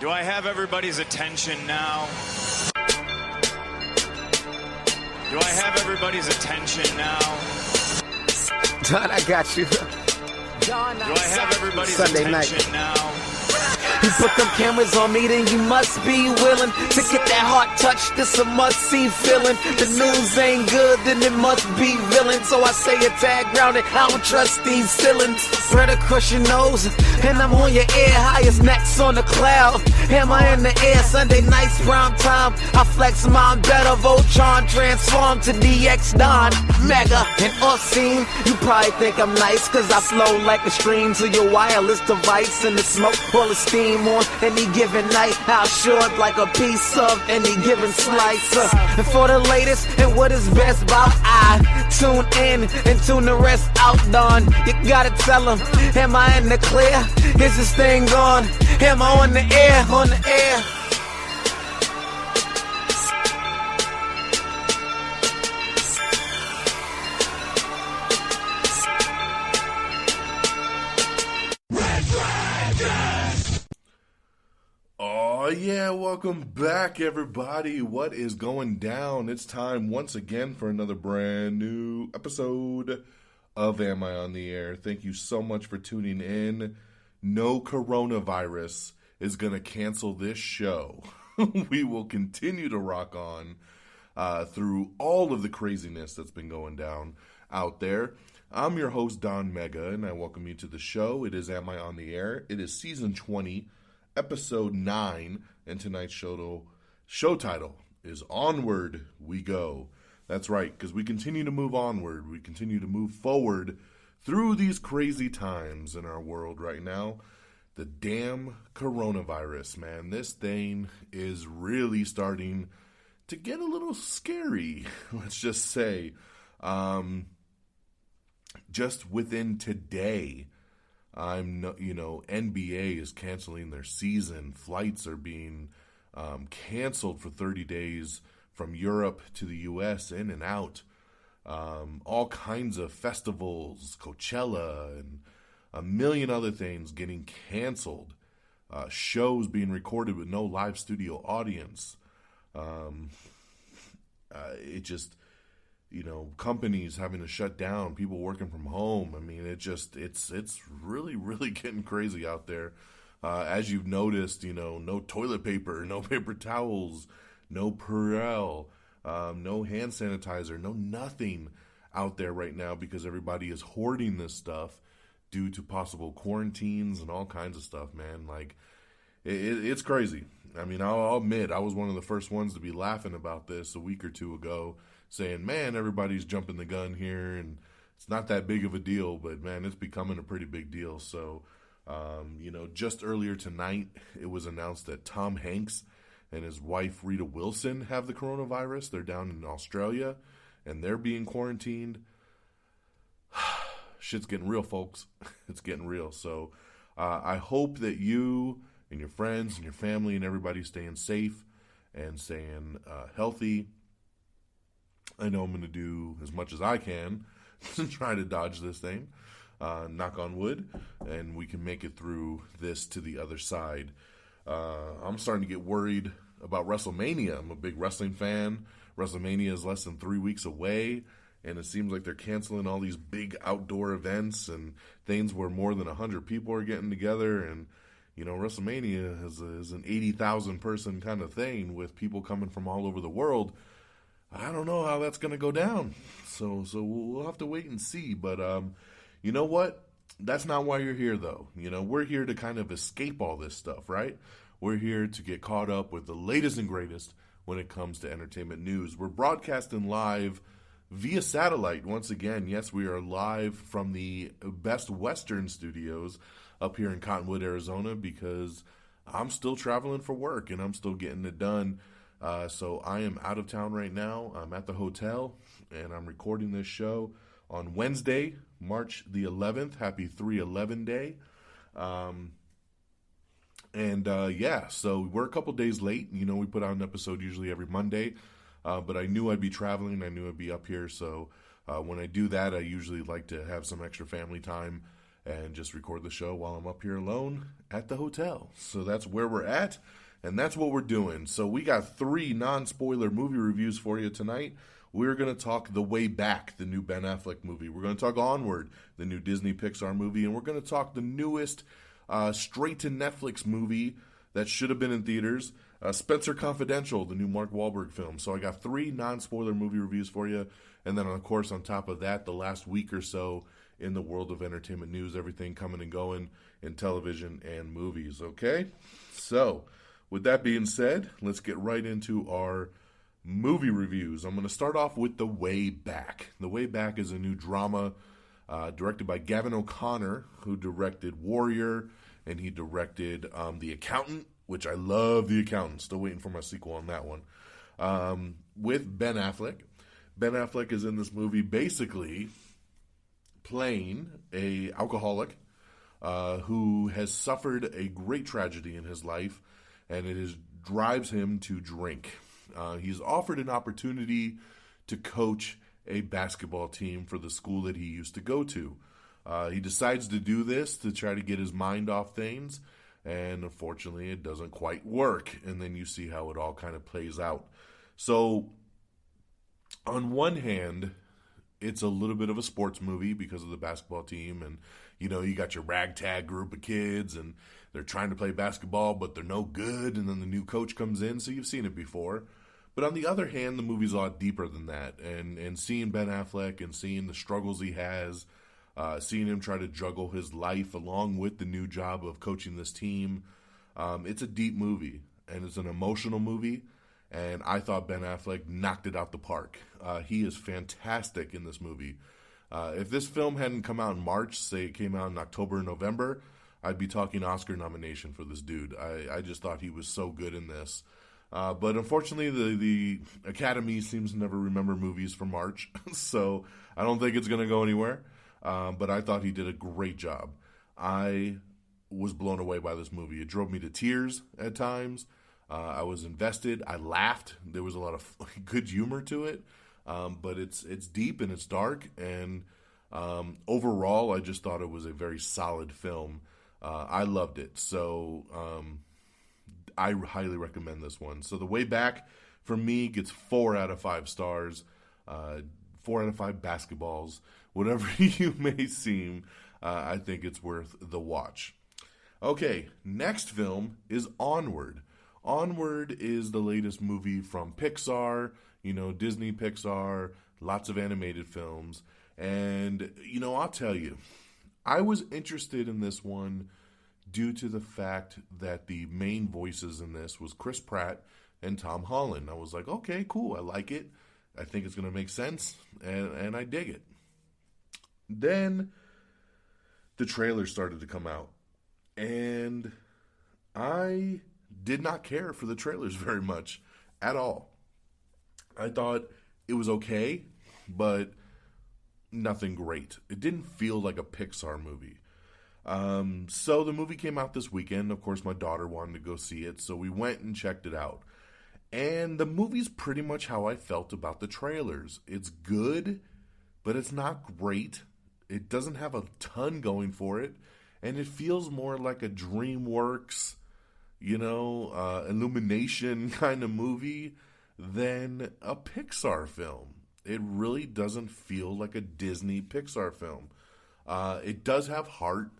Do I have everybody's attention now? Do I have everybody's attention now? John, I got you. Do I have everybody's Sunday attention night. now? You put them cameras on me, then you must be willing to get that heart touch. This a must-see feeling. The news ain't good, then it must be villain. So I say a tag grounded, I don't trust these ceilings. Spread across your nose, and I'm on your ear. Highest necks on the cloud. Am I in the air? Sunday nights, prime time. I flex mine better. Voltron transform to DX Don. Mega and obscene. You probably think I'm nice, cause I flow like a stream to your wireless device. And the smoke full of steam on any given night. I'll short like a piece of any given slice. And for the latest and what is best about, I tune in and tune the rest out, Don. You gotta tell them, am I in the clear? Is this thing on? Am I on the air? On the air. Oh yeah, welcome back everybody. What is going down? It's time once again for another brand new episode of Am I on the Air? Thank you so much for tuning in. No coronavirus is going to cancel this show. We will continue to rock on through all of the craziness that's been going down out there. I'm your host, Don Mega, and I welcome you to the show. It is Am I on the Air? It is season 20. Episode 9, and tonight's show title is Onward We Go. That's right, because we continue to move onward. We continue to move forward through these crazy times in our world right now. The damn coronavirus, man. This thing is really starting to get a little scary, let's just say. Just within today, NBA is canceling their season. Flights are being canceled for 30 days from Europe to the U.S. in and out. All kinds of festivals, Coachella, and a million other things getting canceled. Shows being recorded with no live studio audience. Companies having to shut down, people working from home. I mean, it's really, really getting crazy out there. As you've noticed, no toilet paper, no paper towels, no Purell, no hand sanitizer, no nothing out there right now because everybody is hoarding this stuff due to possible quarantines and all kinds of stuff, man. Like, it's crazy. I mean, I'll admit, I was one of the first ones to be laughing about this a week or two ago, saying, man, everybody's jumping the gun here, and it's not that big of a deal, but, man, it's becoming a pretty big deal. So, just earlier tonight, it was announced that Tom Hanks and his wife, Rita Wilson, have the coronavirus. They're down in Australia, and they're being quarantined. Shit's getting real, folks. It's getting real. So, I hope that you and your friends and your family and everybody staying safe and staying healthy. I know I'm going to do as much as I can to try to dodge this thing, knock on wood, and we can make it through this to the other side. I'm starting to get worried about WrestleMania. I'm a big wrestling fan. WrestleMania is less than 3 weeks away, and it seems like they're canceling all these big outdoor events and things where more than 100 people are getting together. And, WrestleMania is an 80,000 person kind of thing with people coming from all over the world. I don't know how that's going to go down. So we'll have to wait and see. But you know what? That's not why you're here, though. We're here to kind of escape all this stuff, right? We're here to get caught up with the latest and greatest when it comes to entertainment news. We're broadcasting live via satellite once again. Yes, we are live from the Best Western Studios up here in Cottonwood, Arizona, because I'm still traveling for work and I'm still getting it done. So I am out of town right now. I'm at the hotel, and I'm recording this show on Wednesday, March the 11th. Happy 3/11 day. So we're a couple days late. We put out an episode usually every Monday, but I knew I'd be traveling. I knew I'd be up here. So when I do that, I usually like to have some extra family time and just record the show while I'm up here alone at the hotel. So that's where we're at, and that's what we're doing. So we got 3 non-spoiler movie reviews for you tonight. We're going to talk The Way Back, the new Ben Affleck movie. We're going to talk Onward, the new Disney Pixar movie. And we're going to talk the newest straight-to-Netflix movie that should have been in theaters, Spenser Confidential, the new Mark Wahlberg film. So I got 3 non-spoiler movie reviews for you. And then, of course, on top of that, the last week or so in the world of entertainment news, everything coming and going in television and movies, okay? So, with that being said, let's get right into our movie reviews. I'm going to start off with The Way Back. The Way Back is a new drama directed by Gavin O'Connor, who directed Warrior, and he directed The Accountant, which I love The Accountant. Still waiting for my sequel on that one. With Ben Affleck. Ben Affleck is in this movie basically playing a alcoholic who has suffered a great tragedy in his life, and it drives him to drink. He's offered an opportunity to coach a basketball team for the school that he used to go to. He decides to do this to try to get his mind off things, and unfortunately it doesn't quite work, and then you see how it all kind of plays out. So, on one hand, it's a little bit of a sports movie because of the basketball team, and you got your ragtag group of kids, and they're trying to play basketball, but they're no good, and then the new coach comes in, so you've seen it before. But on the other hand, the movie's a lot deeper than that, and seeing Ben Affleck and seeing the struggles he has, seeing him try to juggle his life along with the new job of coaching this team, it's a deep movie, and it's an emotional movie, and I thought Ben Affleck knocked it out the park. He is fantastic in this movie. If this film hadn't come out in March, say it came out in October or November, I'd be talking Oscar nomination for this dude. I just thought he was so good in this. But unfortunately, the Academy seems to never remember movies from March, so I don't think it's going to go anywhere. But I thought he did a great job. I was blown away by this movie. It drove me to tears at times. I was invested. I laughed. There was a lot of good humor to it. But it's deep and it's dark. And overall, I just thought it was a very solid film. I loved it. So I highly recommend this one. So The Way Back, for me, gets 4 out of 5 stars. 4 out of 5 basketballs. Whatever you may seem, I think it's worth the watch. Okay, next film is Onward. Onward is the latest movie from Pixar, Disney Pixar, lots of animated films. And, I'll tell you, I was interested in this one due to the fact that the main voices in this was Chris Pratt and Tom Holland. I was like, okay, cool, I like it. I think it's going to make sense, and I dig it. Then the trailer started to come out, and I did not care for the trailers very much at all. I thought it was okay, but nothing great. It didn't feel like a Pixar movie. So the movie came out this weekend. Of course, my daughter wanted to go see it, so we went and checked it out. And the movie's pretty much how I felt about the trailers. It's good, but it's not great. It doesn't have a ton going for it, and it feels more like a DreamWorks, Illumination kind of movie than a Pixar film. It really doesn't feel like a Disney Pixar film. It does have heart,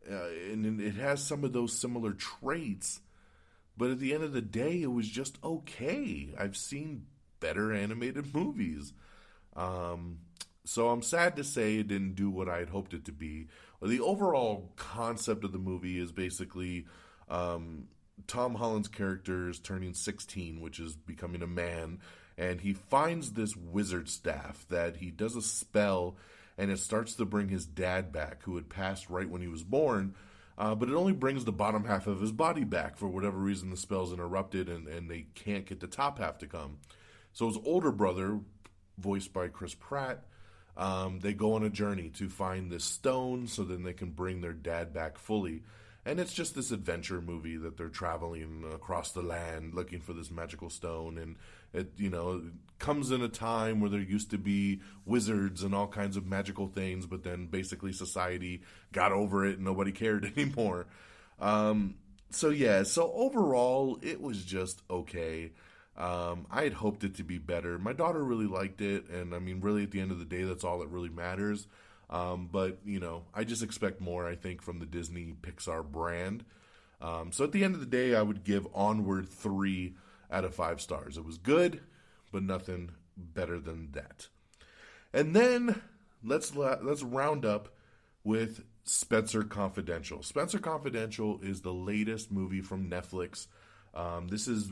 and it has some of those similar traits, but at the end of the day, it was just okay. I've seen better animated movies. So I'm sad to say it didn't do what I had hoped it to be. The overall concept of the movie is basically Tom Holland's character is turning 16, which is becoming a man, and he finds this wizard staff that he does a spell, and it starts to bring his dad back, who had passed right when he was born, but it only brings the bottom half of his body back. For whatever reason, the spell's interrupted, and they can't get the top half to come. So his older brother, voiced by Chris Pratt, they go on a journey to find this stone so then they can bring their dad back fully. And it's just this adventure movie that they're traveling across the land looking for this magical stone. And it comes in a time where there used to be wizards and all kinds of magical things, but then basically society got over it and nobody cared anymore. So overall, it was just okay. I had hoped it to be better. My daughter really liked it, and I mean, really, at the end of the day, that's all that really matters. But, I just expect more, I think, from the Disney Pixar brand. So at the end of the day, I would give Onward 3 out of 5 stars. It was good, but nothing better than that. And then let's round up with Spenser Confidential. Spenser Confidential is the latest movie from Netflix. This is,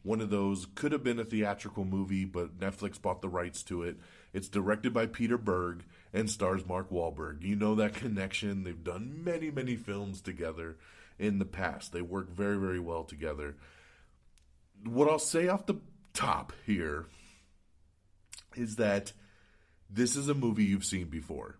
one of those, could have been a theatrical movie, but Netflix bought the rights to it. It's directed by Peter Berg and stars Mark Wahlberg. You know that connection. They've done many, many films together in the past. They work very, very well together. What I'll say off the top here is that this is a movie you've seen before.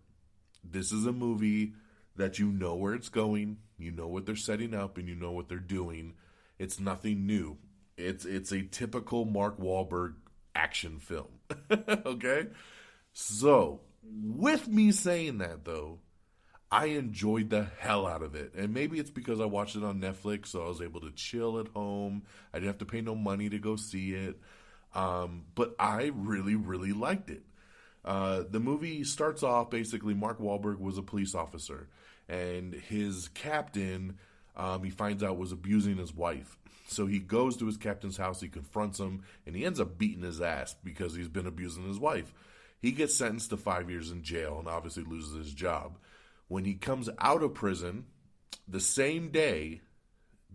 This is a movie that you know where it's going, you know what they're setting up, and you know what they're doing. It's nothing new. It's a typical Mark Wahlberg action film. Okay? So, with me saying that, though, I enjoyed the hell out of it. And maybe it's because I watched it on Netflix, so I was able to chill at home. I didn't have to pay no money to go see it. But I really, really liked it. The movie starts off, basically, Mark Wahlberg was a police officer. And his captain, he finds out, was abusing his wife. So he goes to his captain's house, he confronts him, and he ends up beating his ass because he's been abusing his wife. He gets sentenced to 5 years in jail and obviously loses his job. When he comes out of prison, the same day,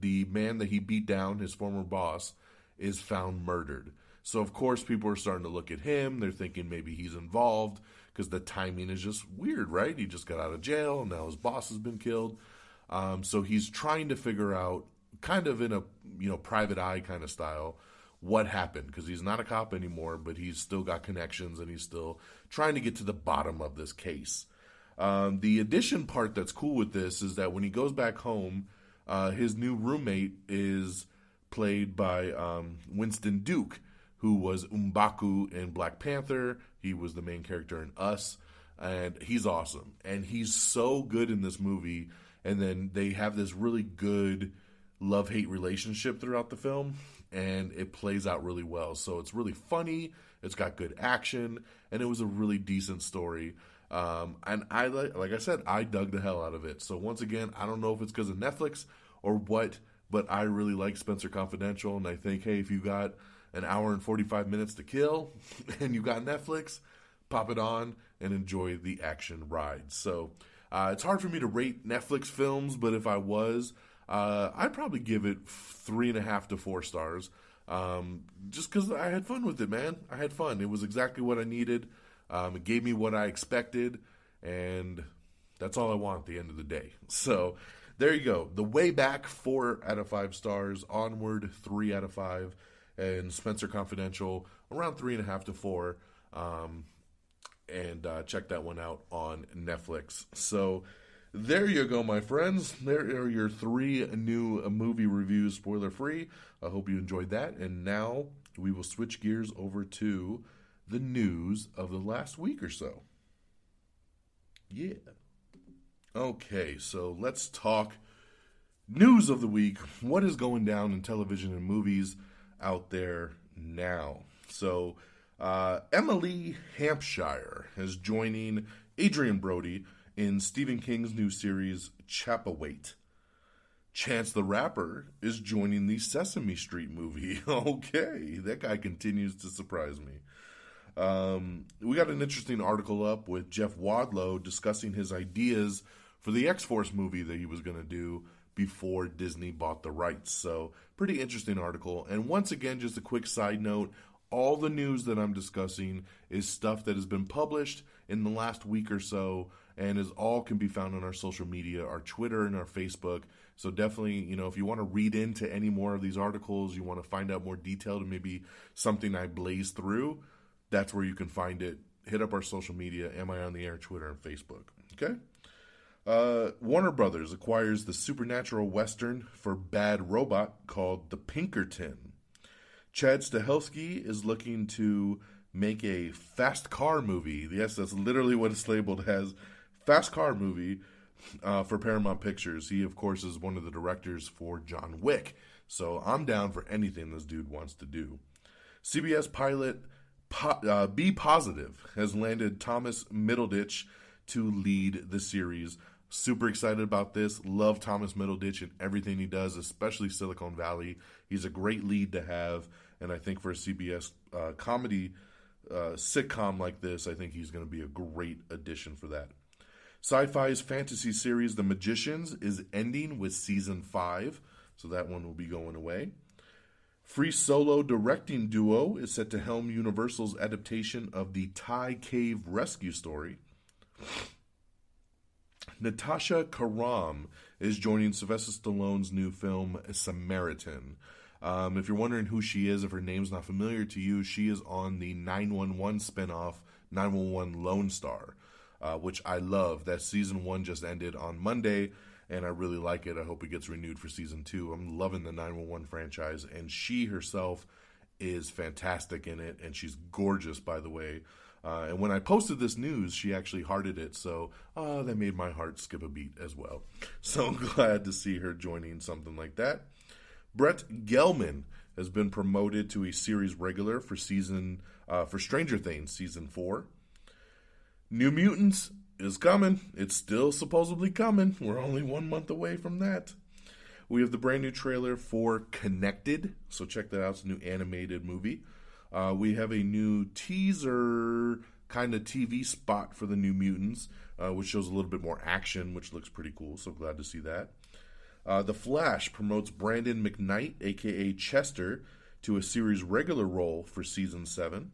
the man that he beat down, his former boss, is found murdered. So, of course, people are starting to look at him. They're thinking maybe he's involved because the timing is just weird, right? He just got out of jail, and now his boss has been killed. So he's trying to figure out, kind of in a private eye kind of style, what happened, because he's not a cop anymore, but he's still got connections and he's still trying to get to the bottom of this case. The addition part that's cool with this is that when he goes back home, his new roommate is played by Winston Duke, who was M'Baku in Black Panther. He was the main character in Us, and he's awesome. And he's so good in this movie, and then they have this really good love-hate relationship throughout the film, and it plays out really well. So it's really funny, it's got good action, and it was a really decent story. And I, like I said, I dug the hell out of it. So once again, I don't know if it's because of Netflix or what, but I really like Spenser Confidential, and I think, hey, if you got an hour and 45 minutes to kill and you got Netflix, pop it on and enjoy the action ride. So it's hard for me to rate Netflix films, but if I was, I'd probably give it 3.5 to 4 stars. Just because I had fun with it, man. I had fun. It was exactly what I needed. It gave me what I expected, and that's all I want at the end of the day. So there you go. The Way Back, 4 out of 5 stars. Onward, 3 out of 5. And Spenser Confidential, around 3.5 to 4. And check that one out on Netflix. So there you go, my friends. There are your 3 new movie reviews, spoiler free. I hope you enjoyed that. And now we will switch gears over to the news of the last week or so. Yeah. Okay, so let's talk news of the week. What is going down in television and movies out there now? So Emily Hampshire is joining Adrian Brody in Stephen King's new series Chapawait. Chance the Rapper is joining the Sesame Street movie. Okay, that guy continues to surprise me. We got an interesting article up with Jeff Wadlow discussing his ideas for the X-Force movie that he was going to do before Disney bought the rights. So, pretty interesting article. And once again, just a quick side note, all the news that I'm discussing is stuff that has been published in the last week or so, and is all can be found on our social media, our Twitter and our Facebook. So definitely, if you want to read into any more of these articles, you want to find out more detail to maybe something I blaze through, that's where you can find it. Hit up our social media, Am I on the Air, Twitter, and Facebook. Okay? Warner Brothers acquires the supernatural western for Bad Robot called The Pinkerton. Chad Stahelski is looking to make a fast car movie. Yes, that's literally what it's labeled as. Fast car movie for Paramount Pictures. He, of course, is one of the directors for John Wick. So I'm down for anything this dude wants to do. CBS pilot Be Positive has landed Thomas Middleditch to lead the series. Super excited about this. Love Thomas Middleditch and everything he does, especially Silicon Valley. He's a great lead to have, and I think for a CBS comedy sitcom like this, I think he's going to be a great addition for that. Sci-Fi's fantasy series The Magicians is ending with season 5, so that one will be going away. Free solo directing duo is set to helm Universal's adaptation of the Thai cave rescue story. Natasha Karam is joining Sylvester Stallone's new film Samaritan. If you're wondering who she is, if her name's not familiar to you, she is on the 911 spinoff 911 Lone Star, which I love. That season 1 just ended on Monday, and I really like it. I hope it gets renewed for season 2. I'm loving the 911 franchise, and she herself is fantastic in it, and she's gorgeous, by the way. And when I posted this news, she actually hearted it, so that made my heart skip a beat as well. So I'm glad to see her joining something like that. Brett Gelman has been promoted to a series regular for Stranger Things season 4. New Mutants is coming. It's still supposedly coming. We're only 1 month away from that. We have the brand new trailer for Connected, so check that out. It's a new animated movie. We have a new teaser kind of TV spot for the New Mutants, which shows a little bit more action, which looks pretty cool, so glad to see that. The Flash promotes Brandon McKnight, a.k.a. Chester, to a series regular role for Season 7.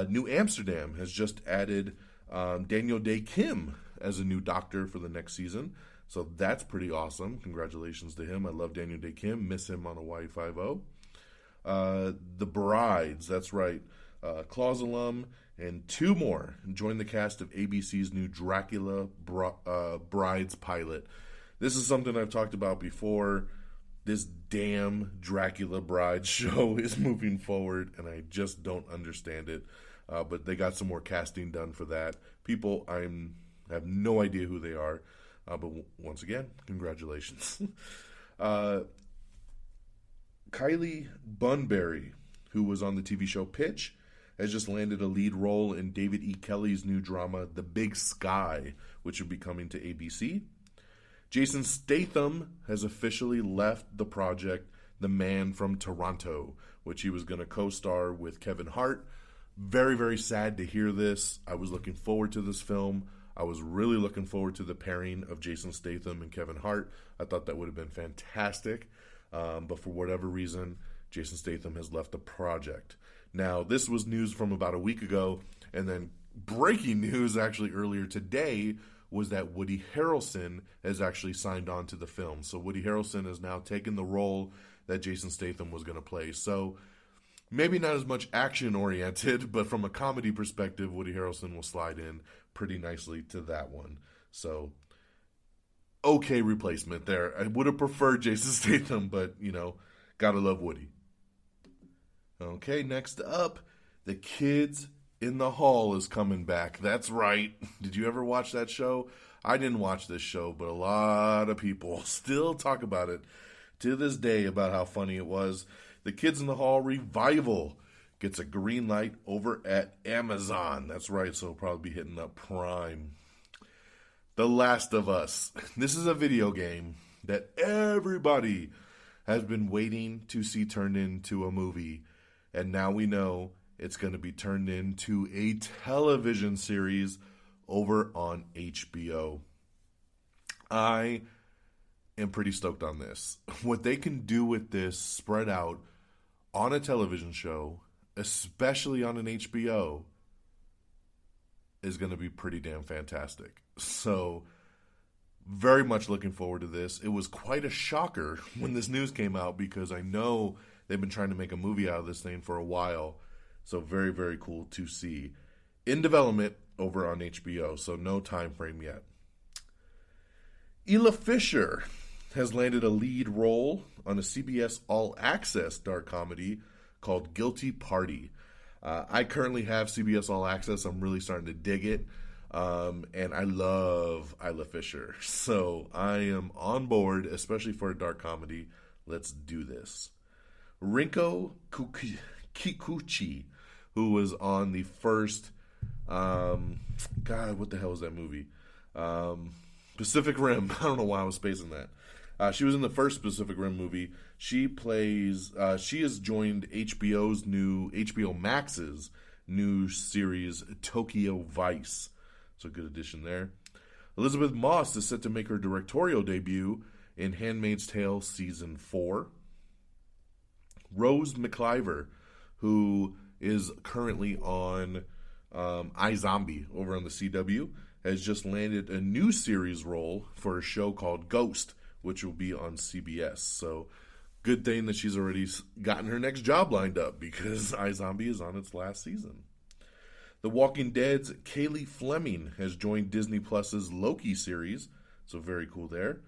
New Amsterdam has just added Daniel Day Kim as a new doctor for the next season, so that's pretty awesome. Congratulations to him. I love Daniel Day Kim. Miss him on Hawaii Five-0. The Brides, that's right. Claus alum and 2 more join the cast of ABC's new Dracula Brides pilot. This is something I've talked about before. This damn Dracula Bride show is moving forward, and I just don't understand it. But they got some more casting done for that. People, I have no idea who they are. But once again, congratulations. Kylie Bunbury, who was on the TV show Pitch, has just landed a lead role in David E. Kelly's new drama, The Big Sky, which will be coming to ABC. Jason Statham has officially left the project The Man from Toronto, which he was going to co-star with Kevin Hart. Very, very sad to hear this. I was looking forward to this film. I was really looking forward to the pairing of Jason Statham and Kevin Hart. I thought that would have been fantastic. But for whatever reason, Jason Statham has left the project. Now, this was news from about a week ago, and then breaking news actually earlier today was that Woody Harrelson has actually signed on to the film. So Woody Harrelson has now taken the role that Jason Statham was going to play. So maybe not as much action-oriented, but from a comedy perspective, Woody Harrelson will slide in pretty nicely to that one. So okay replacement there. I would have preferred Jason Statham, but, gotta love Woody. Okay, next up, The Kids in the Hall is coming back. That's right. Did you ever watch that show? I didn't watch this show, but a lot of people still talk about it to this day about how funny it was. The Kids in the Hall revival gets a green light over at Amazon. That's right, so it'll probably be hitting up Prime. The Last of Us. This is a video game that everybody has been waiting to see turned into a movie. And now we know it's going to be turned into a television series over on HBO. I am pretty stoked on this. What they can do with this spread out on a television show, especially on an HBO, is going to be pretty damn fantastic. So, very much looking forward to this. It was quite a shocker when this news came out because I know they've been trying to make a movie out of this thing for a while. So, very, very cool to see. In development over on HBO, so no time frame yet. Ela Fisher has landed a lead role on a CBS All Access dark comedy called Guilty Party. I currently have CBS All Access. I'm really starting to dig it. And I love Isla Fisher. So I am on board, especially for a dark comedy. Let's do this. Rinko Kikuchi, who was on the first, God, what the hell was that movie? Pacific Rim. I don't know why I was spacing that. She was in the first Pacific Rim movie. She has joined HBO Max's new series, Tokyo Vice. So good addition there. Elizabeth Moss is set to make her directorial debut in Handmaid's Tale Season 4. Rose McIver, who is currently on iZombie over on the CW, has just landed a new series role for a show called Ghost, which will be on CBS. So good thing that she's already gotten her next job lined up, because iZombie is on its last season. The Walking Dead's Kaylee Fleming has joined Disney Plus's Loki series, so very cool there.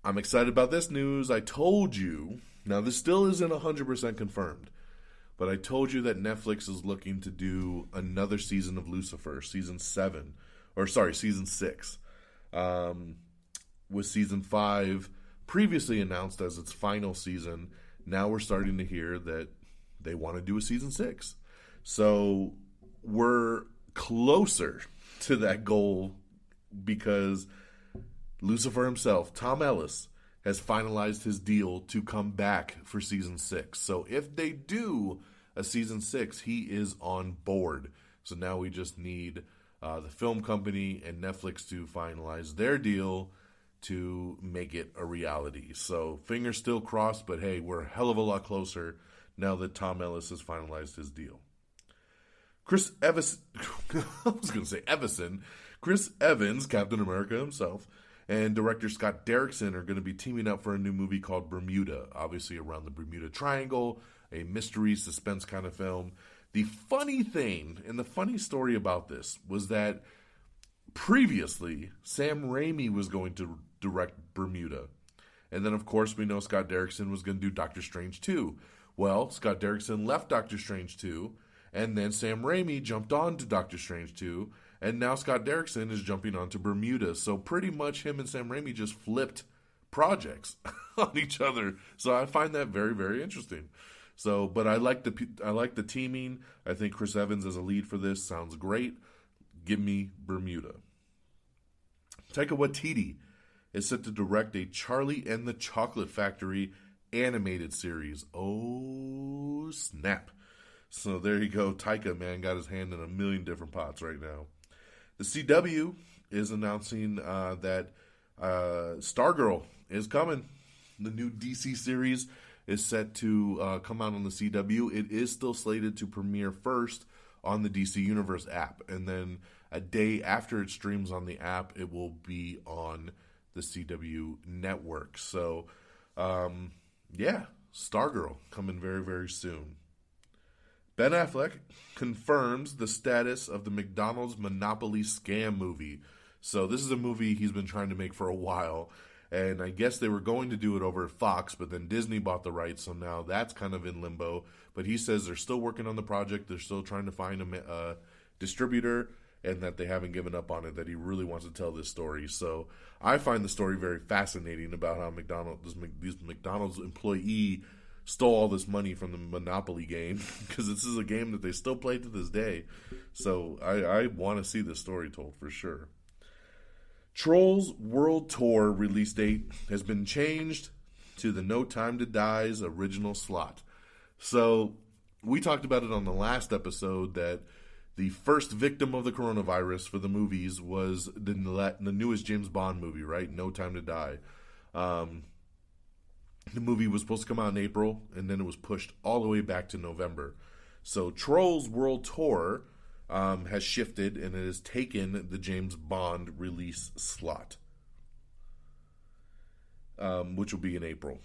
I'm excited about this news. I told you, now this still isn't 100% confirmed, but I told you that Netflix is looking to do another season of Lucifer, season 6, with season 5 previously announced as its final season. Now we're starting to hear that they want to do a season 6. So we're closer to that goal, because Lucifer himself, Tom Ellis, has finalized his deal to come back for season 6. So if they do a season 6, he is on board. So now we just need the film company and Netflix to finalize their deal to make it a reality. So fingers still crossed, but hey, we're a hell of a lot closer now that Tom Ellis has finalized his deal. Chris Evans, Chris Evans, Captain America himself, and director Scott Derrickson are going to be teaming up for a new movie called Bermuda, obviously around the Bermuda Triangle, a mystery suspense kind of film. The funny thing and the funny story about this was that previously Sam Raimi was going to direct Bermuda. And then, of course, we know Scott Derrickson was going to do Doctor Strange 2. Well, Scott Derrickson left Doctor Strange 2, and then Sam Raimi jumped on to Doctor Strange 2, and now Scott Derrickson is jumping on to Bermuda. So pretty much him and Sam Raimi just flipped projects on each other. So I find that very, very interesting. So, but I like the teaming. I think Chris Evans as a lead for this sounds great. Give me Bermuda. Taika Waititi is set to direct a Charlie and the Chocolate Factory animated series. Oh, snap. So there you go. Taika, man, got his hand in a million different pots right now. The CW is announcing that Stargirl is coming. The new DC series is set to come out on the CW. It is still slated to premiere first on the DC Universe app, and then a day after it streams on the app, it will be on the CW network. So, yeah, Stargirl coming very, very soon. Ben Affleck confirms the status of the McDonald's Monopoly scam movie. So this is a movie he's been trying to make for a while, and I guess they were going to do it over at Fox, but then Disney bought the rights, so now that's kind of in limbo. But he says they're still working on the project, they're still trying to find a distributor, and that they haven't given up on it, that he really wants to tell this story. So I find the story very fascinating about how this McDonald's employee stole all this money from the Monopoly game, because this is a game that they still play to this day. So I want to see this story told for sure. Trolls World Tour release date has been changed to the No Time to Die's original slot. So we talked about it on the last episode that the first victim of the coronavirus for the movies was the newest James Bond movie, right? No Time to Die. The movie was supposed to come out in April, and then it was pushed all the way back to November. So Trolls World Tour has shifted, and it has taken the James Bond release slot, which will be in April.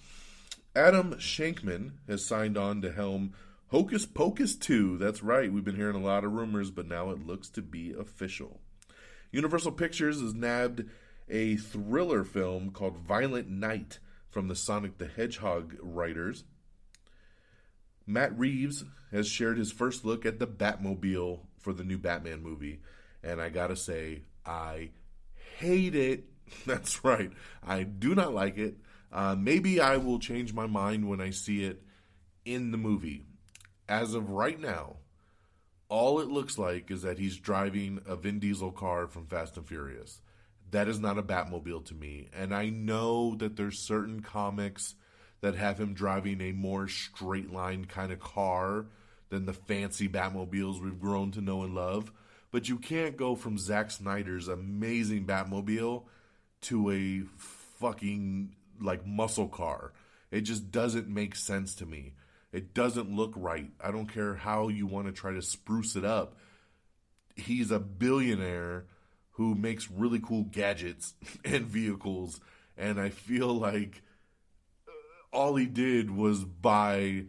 Adam Shankman has signed on to helm Hocus Pocus 2. That's right, we've been hearing a lot of rumors, but now it looks to be official. Universal Pictures has nabbed a thriller film called Violent Night from the Sonic the Hedgehog writers. Matt Reeves has shared his first look at the Batmobile for the new Batman movie. And I gotta say, I hate it. That's right. I do not like it. Maybe I will change my mind when I see it in the movie. As of right now, all it looks like is that he's driving a Vin Diesel car from Fast and Furious. That is not a Batmobile to me. And I know that there's certain comics that have him driving a more straight line kind of car than the fancy Batmobiles we've grown to know and love. But you can't go from Zack Snyder's amazing Batmobile to a fucking like muscle car. It just doesn't make sense to me. It doesn't look right. I don't care how you want to try to spruce it up. He's a billionaire who makes really cool gadgets and vehicles, and I feel like all he did was buy,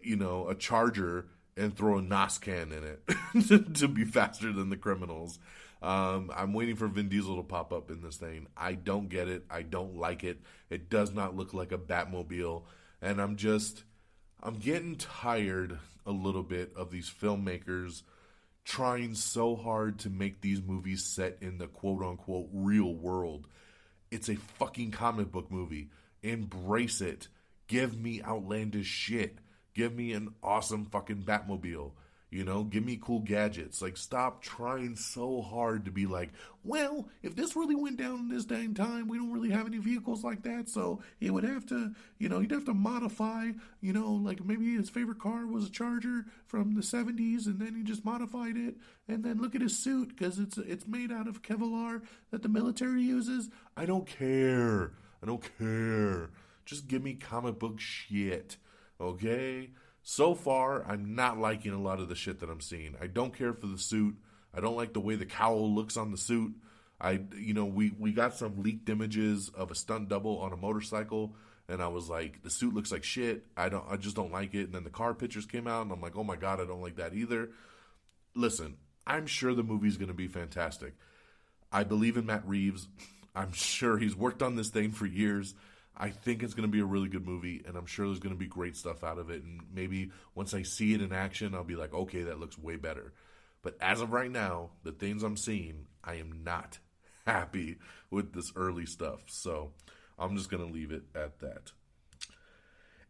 a charger and throw a NOS can in it to be faster than the criminals. I'm waiting for Vin Diesel to pop up in this thing. I don't get it. I don't like it. It does not look like a Batmobile. And I'm getting tired a little bit of these filmmakers trying so hard to make these movies set in the quote-unquote real world. It's a fucking comic book movie. Embrace it. Give me outlandish shit. Give me an awesome fucking Batmobile. Give me cool gadgets. Like, stop trying so hard to be like, well, if this really went down in this day and time, we don't really have any vehicles like that, so he would have to, he'd have to modify, like maybe his favorite car was a Charger from the 70s, and then he just modified it, and then look at his suit, because it's made out of Kevlar that the military uses. I don't care. Just give me comic book shit, okay? So far, I'm not liking a lot of the shit that I'm seeing. I don't care for the suit. I don't like the way the cowl looks on the suit. We got some leaked images of a stunt double on a motorcycle, and I was like, the suit looks like shit. I just don't like it. And then the car pictures came out, and I'm like, oh my god, I don't like that either. Listen, I'm sure the movie's going to be fantastic. I believe in Matt Reeves. I'm sure he's worked on this thing for years. I think it's going to be a really good movie, and I'm sure there's going to be great stuff out of it. And maybe once I see it in action, I'll be like, okay, that looks way better. But as of right now, the things I'm seeing, I am not happy with this early stuff. So I'm just going to leave it at that.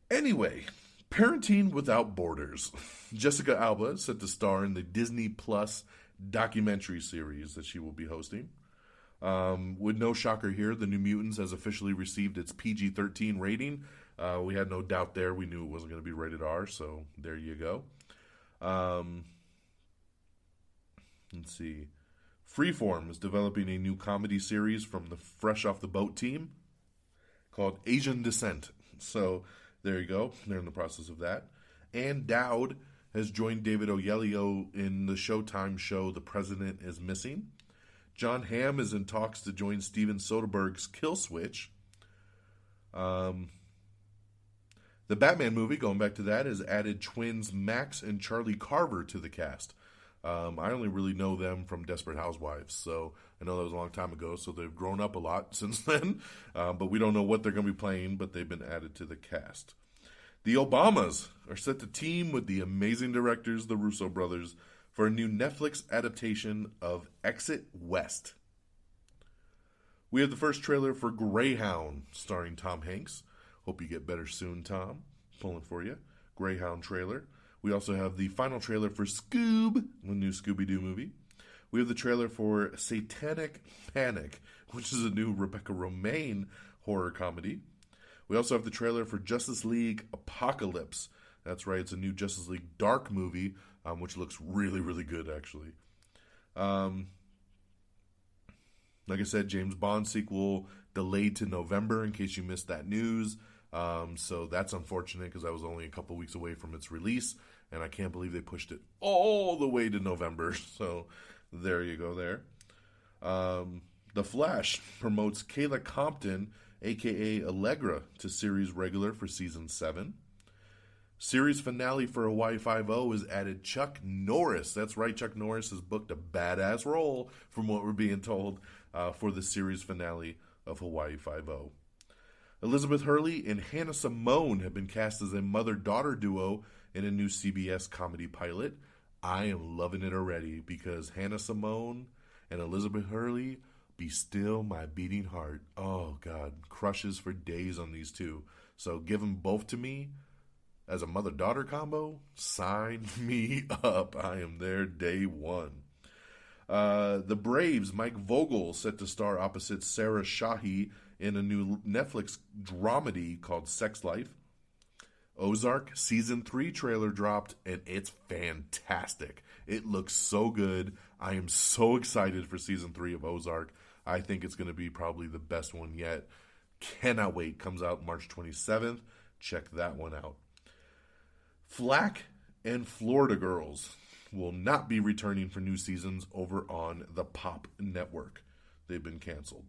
Anyway, Parenting Without Borders. Jessica Alba is set to star in the Disney Plus documentary series that she will be hosting. With no shocker here, The New Mutants has officially received its PG-13 rating. We had no doubt there. We knew it wasn't going to be rated R, so there you go. Let's see. Freeform is developing a new comedy series from the Fresh Off the Boat team called Asian Descent. So there you go. They're in the process of that. And Dowd has joined David Oyelowo in the Showtime show The President is Missing. John Hamm is in talks to join Steven Soderbergh's Kill Switch. The Batman movie, going back to that, has added twins Max and Charlie Carver to the cast. I only really know them from Desperate Housewives, so I know that was a long time ago, so they've grown up a lot since then. But we don't know what they're going to be playing, but they've been added to the cast. The Obamas are set to team with the amazing directors, the Russo brothers, for a new Netflix adaptation of Exit West. We have the first trailer for Greyhound, starring Tom Hanks. Hope you get better soon, Tom. Pulling for you. Greyhound trailer. We also have the final trailer for Scoob, the new Scooby-Doo movie. We have the trailer for Satanic Panic, which is a new Rebecca Romaine horror comedy. We also have the trailer for Justice League Apocalypse. That's right, it's a new Justice League Dark movie, which looks really, really good, actually. Like I said, James Bond sequel delayed to November, in case you missed that news. So that's unfortunate, because I was only a couple weeks away from its release, and I can't believe they pushed it all the way to November. So there you go there. The Flash promotes Kayla Compton, a.k.a. Allegra, to series regular for Season 7. Series finale for Hawaii Five-0 has added Chuck Norris. That's right, Chuck Norris has booked a badass role, from what we're being told, for the series finale of Hawaii Five-0. Elizabeth Hurley and Hannah Simone have been cast as a mother-daughter duo in a new CBS comedy pilot. I am loving it already because Hannah Simone and Elizabeth Hurley, Be Still My Beating Heart. Oh, God. Crushes for days on these two. So give them both to me as a mother-daughter combo. Sign me up. I am there day one. The Braves, Mike Vogel, set to star opposite Sarah Shahi in a new Netflix dramedy called Sex Life. Ozark Season 3 trailer dropped, and it's fantastic. It looks so good. I am so excited for Season 3 of Ozark. I think it's going to be probably the best one yet. Cannot wait. Comes out March 27th. Check that one out. Flack and Florida Girls will not be returning for new seasons over on the Pop Network. They've been canceled.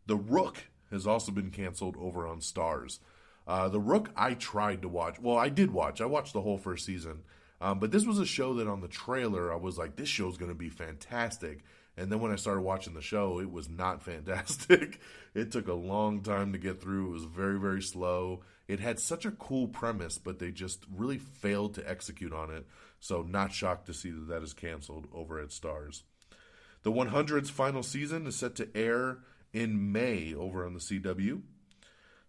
The Rook has also been canceled over on Starz. The Rook I tried to watch. Well, I did watch. I watched the whole first season. But this was a show that on the trailer, I was like, this show's going to be fantastic. And then when I started watching the show, it was not fantastic. It took a long time to get through. It was very, very slow. It had such a cool premise, but they just really failed to execute on it. So not shocked to see that that is canceled over at Starz. The 100's final season is set to air in May over on the CW.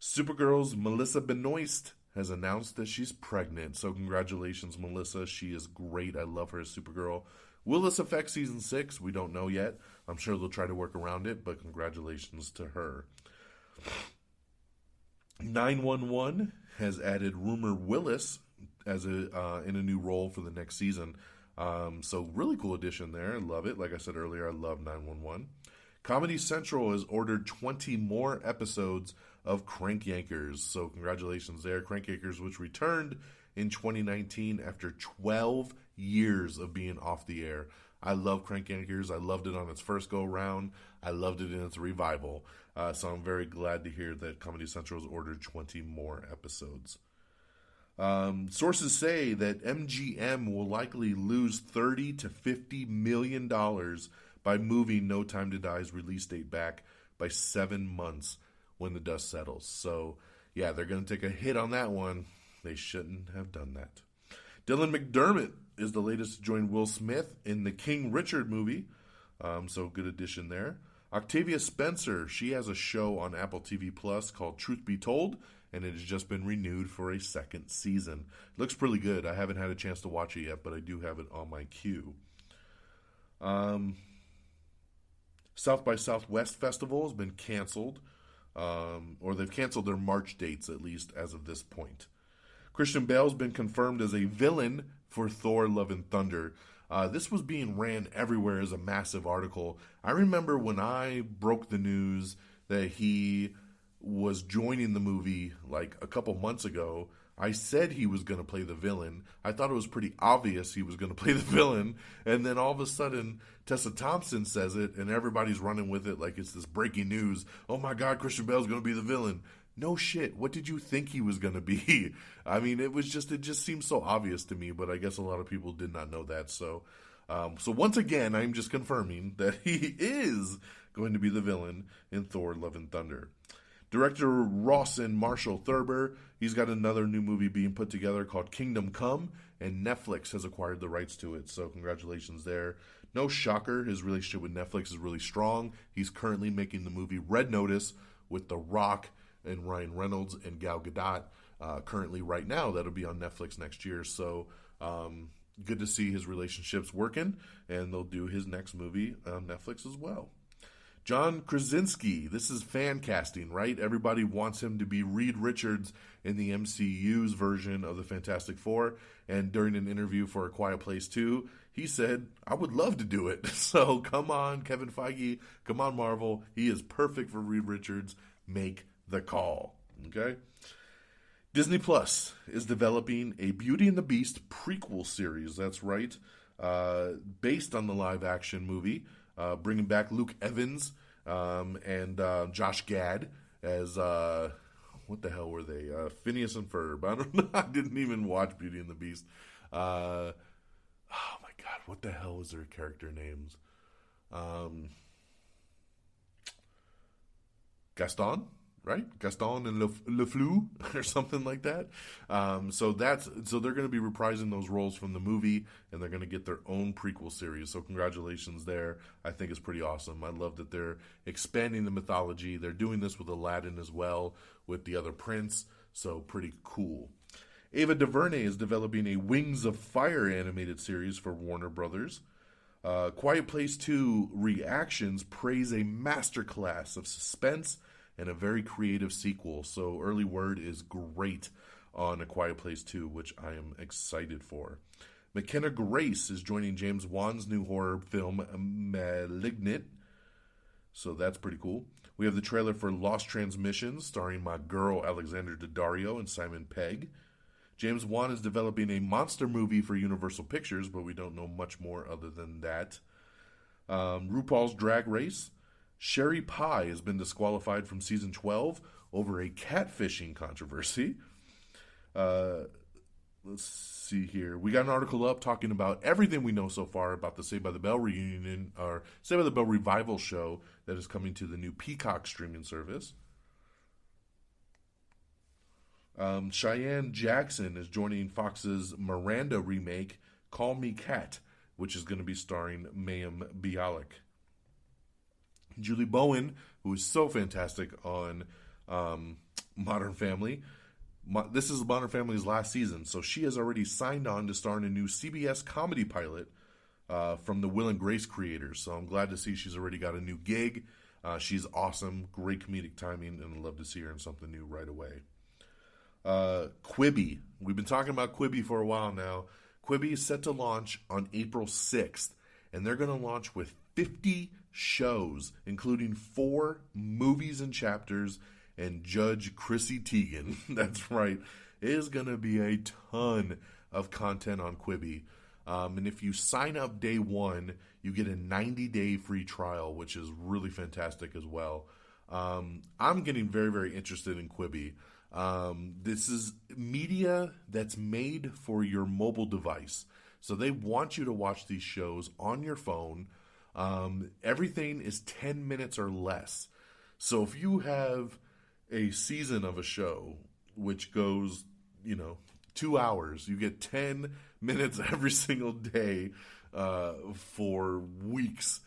Supergirl's Melissa Benoist has announced that she's pregnant. So congratulations, Melissa. She is great. I love her as Supergirl. Will this affect Season 6? We don't know yet. I'm sure they'll try to work around it, but congratulations to her. 911 has added Rumor Willis as in a new role for the next season. So really cool addition there. I love it. Like I said earlier, I love 911. Comedy Central has ordered 20 more episodes of Crank Yankers. So congratulations there. Crank Yankers, which returned in 2019 after 12 years of being off the air. I love Crank Yankers. I loved it on its first go-round. I loved it in its revival. So I'm very glad to hear that Comedy Central has ordered 20 more episodes. Sources say that MGM will likely lose $30 to $50 million by moving No Time to Die's release date back by 7 months when the dust settles. So, yeah, they're going to take a hit on that one. They shouldn't have done that. Dylan McDermott is the latest to join Will Smith in the King Richard movie. So good addition there. Octavia Spencer, she has a show on Apple TV Plus called Truth Be Told, and it has just been renewed for a second season. It looks pretty good. I haven't had a chance to watch it yet, but I do have it on my queue. South by Southwest Festival has been canceled, or they've canceled their March dates, at least as of this point. Christian Bale's been confirmed as a villain for Thor: Love and Thunder. This was being ran everywhere as a massive article. I remember when I broke the news that he was joining the movie like a couple months ago, I said he was going to play the villain. I thought it was pretty obvious he was going to play the villain. And then all of a sudden, Tessa Thompson says it, and everybody's running with it like it's this breaking news. Oh my God, Christian Bale's going to be the villain. No shit. What did you think he was going to be? I mean, it just seemed so obvious to me, but I guess a lot of people did not know that. So once again, I'm just confirming that he is going to be the villain in Thor: Love and Thunder. Director Rawson Marshall Thurber, he's got another new movie being put together called Kingdom Come, and Netflix has acquired the rights to it, so congratulations there. No shocker, his relationship with Netflix is really strong. He's currently making the movie Red Notice with The Rock and Ryan Reynolds and Gal Gadot currently right now. That'll be on Netflix next year, so good to see his relationships working, and they'll do his next movie on Netflix as well. John Krasinski, this is fan casting, right? Everybody wants him to be Reed Richards in the MCU's version of the Fantastic Four. And during an interview for A Quiet Place 2, he said, I would love to do it. So come on, Kevin Feige. Come on, Marvel. He is perfect for Reed Richards. Make the call. Okay? Disney Plus is developing a Beauty and the Beast prequel series. That's right. Based on the live-action movie. Bringing back Luke Evans and Josh Gad as, what the hell were they? Phineas and Ferb. I don't know. I didn't even watch Beauty and the Beast. Oh my God, what the hell was their character names? Gaston, right? Gaston and Le Flou or something like that. So they're going to be reprising those roles from the movie, and they're going to get their own prequel series. So congratulations there. I think it's pretty awesome. I love that they're expanding the mythology. They're doing this with Aladdin as well, with the other prince. So pretty cool. Ava DuVernay is developing a Wings of Fire animated series for Warner Brothers. Quiet Place 2 Reactions praise a masterclass of suspense and a very creative sequel. So early word is great on A Quiet Place 2, which I am excited for. McKenna Grace is joining James Wan's new horror film Malignant. So that's pretty cool. We have the trailer for Lost Transmissions, starring my girl Alexandra Daddario and Simon Pegg. James Wan is developing a monster movie for Universal Pictures, but we don't know much more other than that. RuPaul's Drag Race. Sherry Pie has been disqualified from season 12 over a catfishing controversy. Let's see here. We got an article up talking about everything we know so far about the Saved by the Bell reunion, or Saved by the Bell revival show that is coming to the new Peacock streaming service. Cheyenne Jackson is joining Fox's Miranda remake, Call Me Kat, which is going to be starring Mayim Bialik. Julie Bowen, who is so fantastic on Modern Family. This is Modern Family's last season, so she has already signed on to star in a new CBS comedy pilot from the Will and Grace creators. So I'm glad to see she's already got a new gig. She's awesome, great comedic timing, and I'd love to see her in something new right away. Quibi. We've been talking about Quibi for a while now. Quibi is set to launch on April 6th, and they're going to launch with 50 shows, including 4 movies and chapters, and Judge Chrissy Teigen. That's right. It is going to be a ton of content on Quibi. And if you sign up day one, you get a 90-day free trial, which is really fantastic as well. I'm getting very, very interested in Quibi. This is media that's made for your mobile device. So they want you to watch these shows on your phone. Everything is 10 minutes or less. So if you have a season of a show which goes, 2 hours, you get 10 minutes every single day for weeks.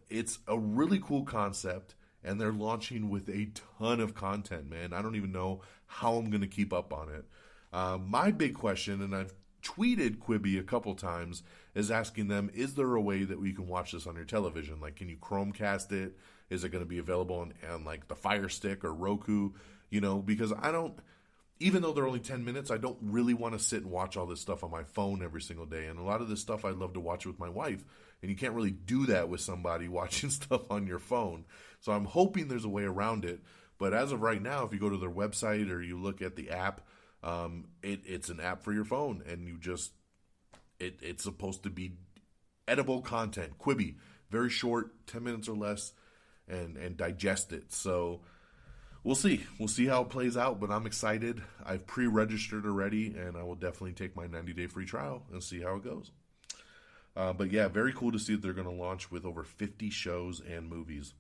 It's a really cool concept. And they're launching with a ton of content, man. I don't even know how I'm going to keep up on it. My big question, and I've tweeted Quibi a couple times, is asking them, is there a way that we can watch this on your television? Like, can you Chromecast it? Is it going to be available on like the Fire Stick or Roku? Because I don't, even though they're only 10 minutes, I don't really want to sit and watch all this stuff on my phone every single day. And a lot of this stuff I'd love to watch with my wife. And you can't really do that with somebody watching stuff on your phone. So I'm hoping there's a way around it. But as of right now, if you go to their website or you look at the app, it's an app for your phone. And you just, it's supposed to be edible content. Quibi, very short, 10 minutes or less, and digest it. So we'll see. We'll see how it plays out. But I'm excited. I've pre-registered already, and I will definitely take my 90-day free trial and see how it goes. But yeah, very cool to see that they're going to launch with over 50 shows and movies.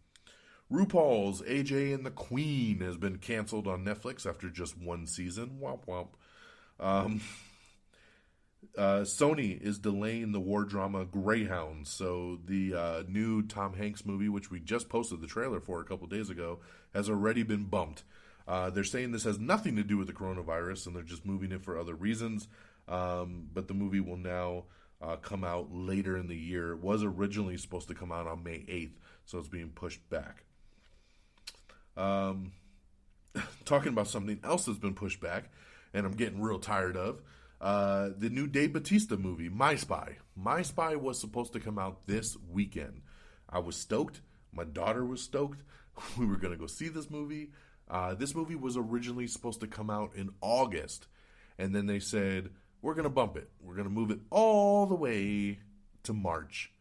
RuPaul's AJ and the Queen has been canceled on Netflix after just one season. Womp womp. Sony is delaying the war drama Greyhound. So the new Tom Hanks movie, which we just posted the trailer for a couple days ago, has already been bumped. They're saying this has nothing to do with the coronavirus, and they're just moving it for other reasons. But the movie will now come out later in the year. It was originally supposed to come out on May 8th, so it's being pushed back. Talking about something else that's been pushed back, and I'm getting real tired of, the new Dave Bautista movie, My Spy. My Spy was supposed to come out this weekend. I was stoked. My daughter was stoked. We were going to go see this movie. This movie was originally supposed to come out in August, and then they said, we're going to bump it. We're going to move it all the way to March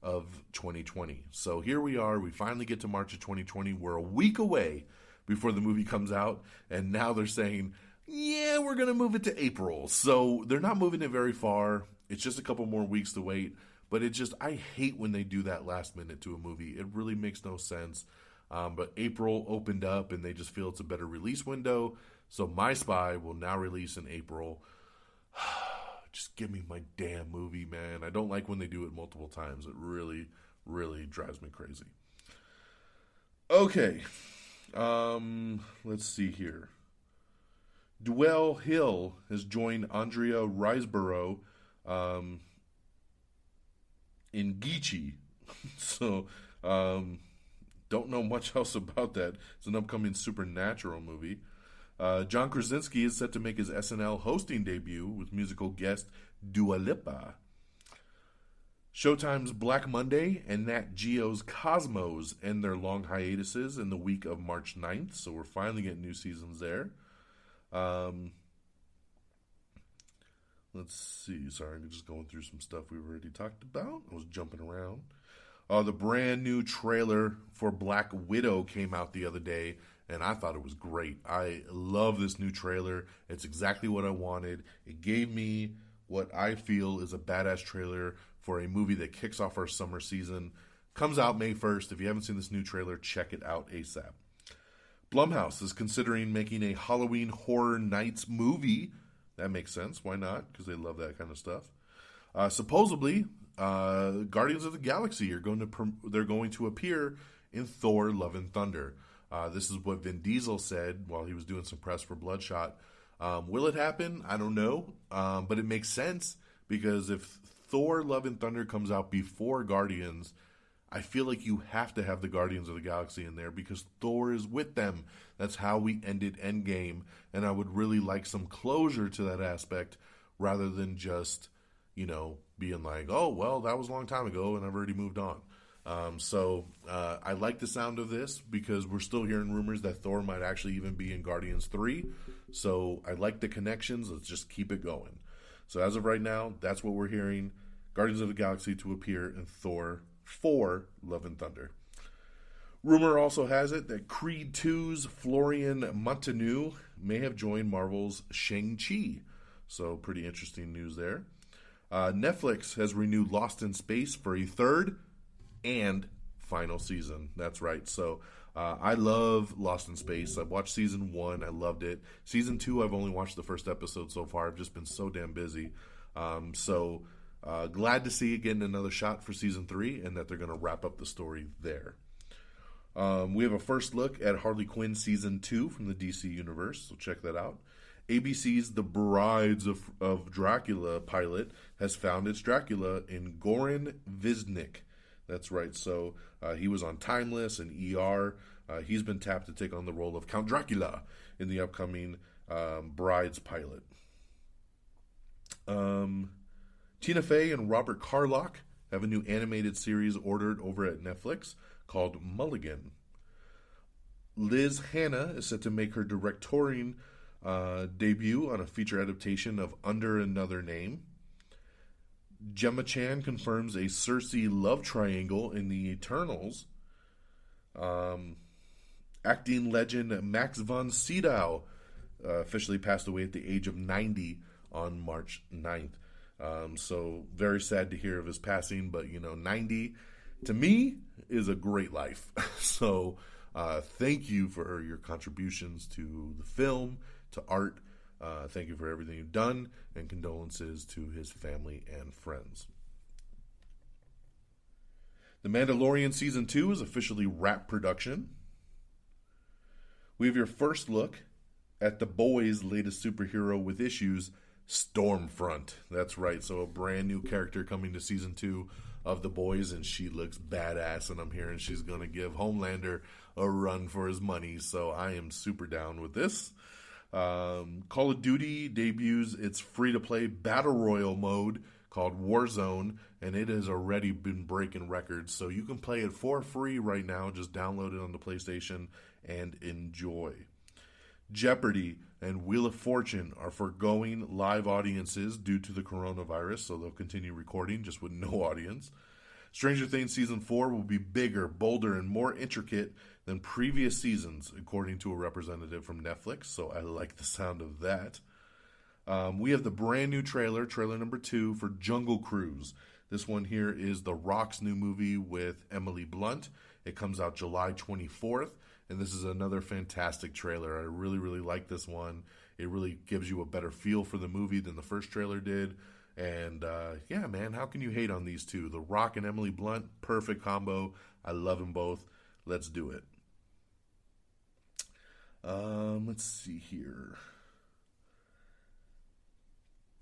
of 2020. So here we are. We finally get to March of 2020. We're a week away before the movie comes out. And now they're saying, yeah, we're going to move it to April. So they're not moving it very far. It's just a couple more weeks to wait. But I hate when they do that last minute to a movie. It really makes no sense. But April opened up and they just feel it's a better release window. So My Spy will now release in April. Just give me my damn movie, man. I don't like when they do it multiple times. It really, really drives me crazy. Okay. Let's see here. Dwell Hill has joined Andrea Riseborough in Geechee. So, don't know much else about that. It's an upcoming supernatural movie. John Krasinski is set to make his SNL hosting debut with musical guest Dua Lipa. Showtime's Black Monday and Nat Geo's Cosmos end their long hiatuses in the week of March 9th, so we're finally getting new seasons there. Let's see. Sorry, I'm just going through some stuff we've already talked about. I was jumping around. The brand new trailer for Black Widow came out the other day, and I thought it was great. I love this new trailer. It's exactly what I wanted. It gave me what I feel is a badass trailer for a movie that kicks off our summer season. Comes out May 1st. If you haven't seen this new trailer, check it out ASAP. Blumhouse is considering making a Halloween Horror Nights movie. That makes sense. Why not? Because they love that kind of stuff. Supposedly, Guardians of the Galaxy they're going to appear in Thor: Love and Thunder. This is what Vin Diesel said while he was doing some press for Bloodshot. Will it happen? I don't know. But it makes sense because if Thor: Love and Thunder comes out before Guardians, I feel like you have to have the Guardians of the Galaxy in there because Thor is with them. That's how we ended Endgame, and I would really like some closure to that aspect rather than just, being like, oh, well, that was a long time ago and I've already moved on. So I like the sound of this because we're still hearing rumors that Thor might actually even be in Guardians 3. So I like the connections. Let's just keep it going. So as of right now, that's what we're hearing. Guardians of the Galaxy to appear in Thor 4: Love and Thunder. Rumor also has it that Creed 2's Florian Montagu may have joined Marvel's Shang-Chi. So pretty interesting news there. Netflix has renewed Lost in Space for a third and final season. That's right. So I love Lost in Space. I've watched season 1. I loved it. Season 2, I've only watched the first episode so far. I've just been so damn busy. Glad to see it getting another shot for season 3 and that they're going to wrap up the story there. We have a first look at Harley Quinn season 2 from the DC universe, so check that out. ABC's The Brides of Dracula pilot has found its Dracula in Goran Visnik. That's right, so he was on Timeless and ER. He's been tapped to take on the role of Count Dracula in the upcoming Brides pilot. Tina Fey and Robert Carlock have a new animated series ordered over at Netflix called Mulligan. Liz Hannah is set to make her directorial debut on a feature adaptation of Under Another Name. Gemma Chan confirms a Cersei love triangle in the Eternals. Acting legend Max von Sydow officially passed away at the age of 90 on March 9th. So very sad to hear of his passing, but 90 to me is a great life. So thank you for your contributions to the film, to art. Thank you for everything you've done, and condolences to his family and friends. The Mandalorian Season 2 is officially wrapped production. We have your first look at The Boys' latest superhero with issues, Stormfront. That's right, so a brand new character coming to Season 2 of The Boys, and she looks badass, and I'm hearing she's going to give Homelander a run for his money, so I am super down with this. Call of Duty debuts its free-to-play Battle Royale mode called Warzone, and it has already been breaking records, so you can play it for free right now. Just download it on the PlayStation and enjoy. Jeopardy and Wheel of Fortune are foregoing live audiences due to the coronavirus, so they'll continue recording just with no audience. Stranger Things Season 4 will be bigger, bolder, and more intricate than previous seasons, according to a representative from Netflix, so I like the sound of that. We have the brand new trailer number 2 for Jungle Cruise. This one here is The Rock's new movie with Emily Blunt It comes out July 24th, and this is another fantastic trailer. I really, really like this one. It really gives you a better feel for the movie than the first trailer did. And yeah, man, how can you hate on these two? The Rock and Emily Blunt, perfect combo. I love them both. Let's do it. Let's see here.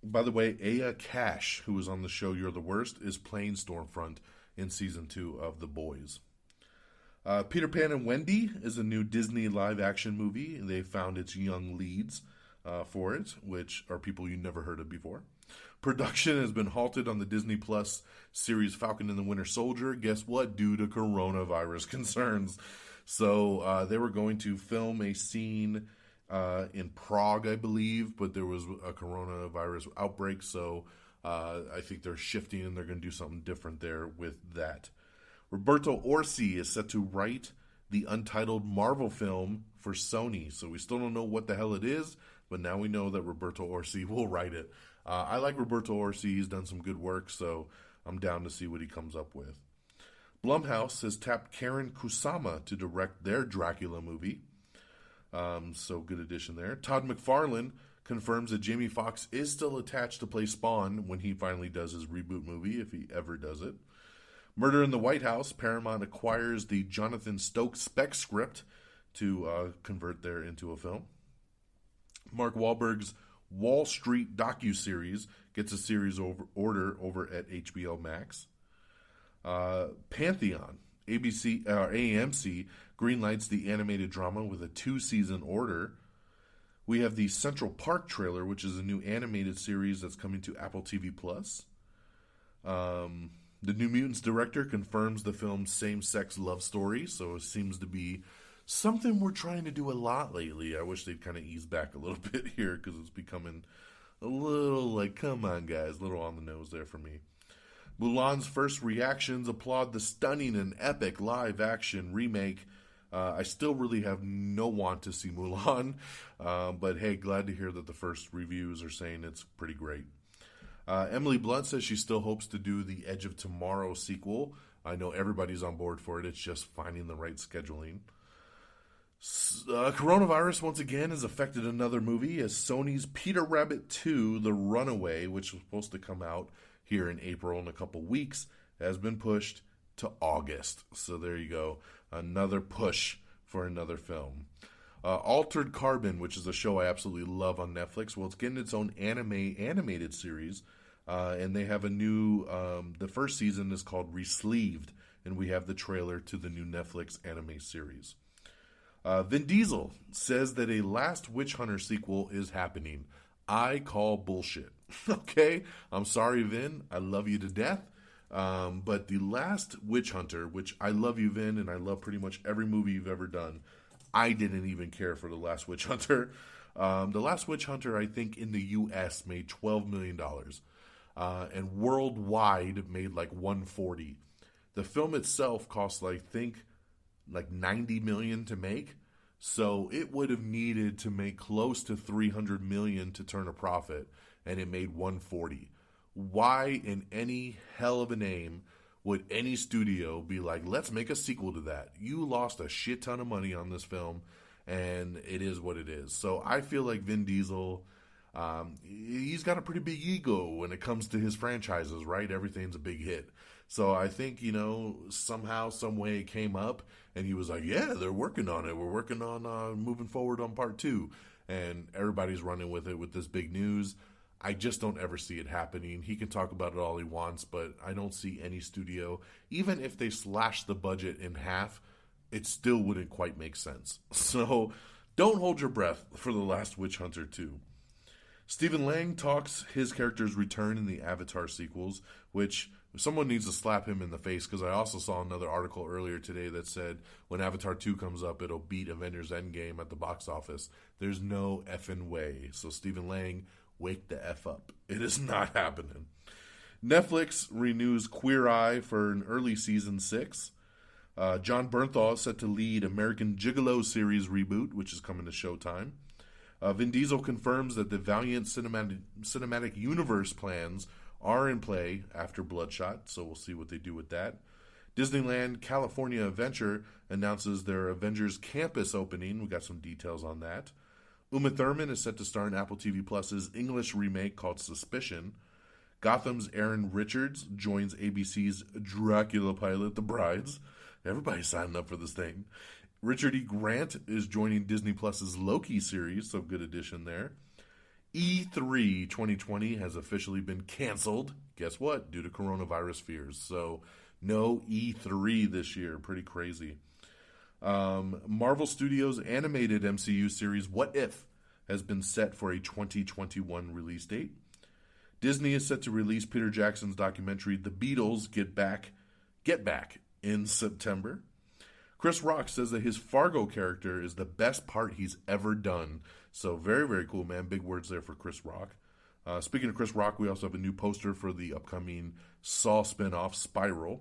By the way, Aya Cash, who was on the show You're the Worst, is playing Stormfront in season 2 of The Boys. Peter Pan and Wendy is a new Disney live-action movie. They found its young leads for it, which are people you never heard of before. Production has been halted on the Disney Plus series Falcon and the Winter Soldier. Guess what? Due to coronavirus concerns. So they were going to film a scene in Prague, I believe, but there was a coronavirus outbreak, so I think they're shifting and they're going to do something different there with that. Roberto Orci is set to write the untitled Marvel film for Sony, so we still don't know what the hell it is, but now we know that Roberto Orci will write it. I like Roberto Orci. He's done some good work, so I'm down to see what he comes up with. Blumhouse has tapped Karen Kusama to direct their Dracula movie. So good addition there. Todd McFarlane confirms that Jamie Foxx is still attached to play Spawn when he finally does his reboot movie, if he ever does it. Murder in the White House, Paramount acquires the Jonathan Stokes spec script to convert there into a film. Mark Wahlberg's Wall Street docuseries gets a series order over at HBO Max. Pantheon, AMC greenlights the animated drama with a 2-season order. We have the Central Park trailer, which is a new animated series that's coming to Apple TV+. The New Mutants director confirms the film's same-sex love story, so it seems to be something we're trying to do a lot lately. I wish they'd kind of ease back a little bit here because it's becoming a little like, come on, guys, a little on the nose there for me. Mulan's first reactions applaud the stunning and epic live-action remake. I still really have no want to see Mulan, but hey, glad to hear that the first reviews are saying it's pretty great. Emily Blunt says she still hopes to do the Edge of Tomorrow sequel. I know everybody's on board for it. It's just finding the right scheduling. Coronavirus once again has affected another movie as Sony's Peter Rabbit 2, The Runaway, which was supposed to come out here in April in a couple weeks, has been pushed to August. So there you go. Another push for another film. Altered Carbon, which is a show I absolutely love on Netflix. Well, it's getting its own animated series. And they have a new, the first season is called Resleeved. And we have the trailer to the new Netflix anime series. Vin Diesel says that a Last Witch Hunter sequel is happening. I call bullshit. Okay? I'm sorry, Vin. I love you to death. But The Last Witch Hunter, which I love you, Vin, and I love pretty much every movie you've ever done. I didn't even care for The Last Witch Hunter. The Last Witch Hunter, I think, in the U.S. made $12 million. And worldwide made like $140. The film itself cost, I think, like $90 million to make. So it would have needed to make close to $300 million to turn a profit. And it made $140. Why in any hell of a name would any studio be like, let's make a sequel to that? You lost a shit ton of money on this film, and it is what it is. So I feel like Vin Diesel, he's got a pretty big ego when it comes to his franchises, right? Everything's a big hit. So I think, somehow, some way it came up, and he was like, yeah, they're working on it. We're working on moving forward on part 2. And everybody's running with it with this big news. I just don't ever see it happening. He can talk about it all he wants, but I don't see any studio, even if they slash the budget in half, it still wouldn't quite make sense. So don't hold your breath for The Last Witch Hunter 2. Stephen Lang talks his character's return in the Avatar sequels, which someone needs to slap him in the face, because I also saw another article earlier today that said when Avatar 2 comes up, it'll beat Avengers Endgame at the box office. There's no effing way. So Stephen Lang, wake the F up. It is not happening. Netflix renews Queer Eye for an early season 6. John Bernthal is set to lead American Gigolo series reboot, which is coming to Showtime. Vin Diesel confirms that the Valiant cinematic universe plans are in play after Bloodshot, so we'll see what they do with that. Disneyland California Adventure announces their Avengers Campus opening. We got some details on that. Uma Thurman is set to star in Apple TV Plus's English remake called Suspicion. Gotham's Aaron Richards joins ABC's Dracula pilot, The Brides. Everybody's signing up for this thing. Richard E. Grant is joining Disney Plus's Loki series, so good addition there. E3 2020 has officially been canceled. Guess what? Due to coronavirus fears. So no E3 this year. Pretty crazy. Marvel Studios' animated MCU series What If has been set for a 2021 release date. Disney is set to release Peter Jackson's documentary The Beatles Get Back in September. Chris Rock says that his Fargo character is the best part he's ever done. So very, very cool, man. Big words there for Chris Rock. Speaking of Chris Rock, we also have a new poster for the upcoming Saw spinoff, Spiral.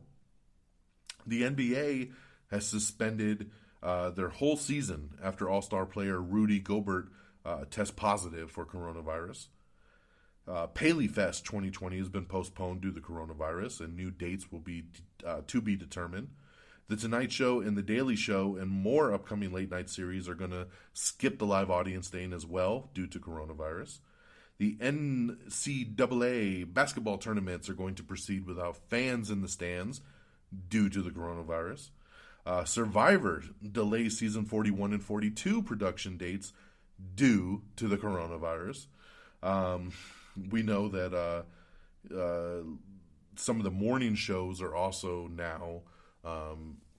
The NBA has suspended their whole season after All-Star player Rudy Gobert tests positive for coronavirus. Paley Fest 2020 has been postponed due to the coronavirus, and new dates will be to be determined. The Tonight Show and The Daily Show and more upcoming late-night series are going to skip the live audience day as well due to coronavirus. The NCAA basketball tournaments are going to proceed without fans in the stands due to the coronavirus. Survivor delays season 41 and 42 production dates due to the coronavirus. We know that some of the morning shows are also now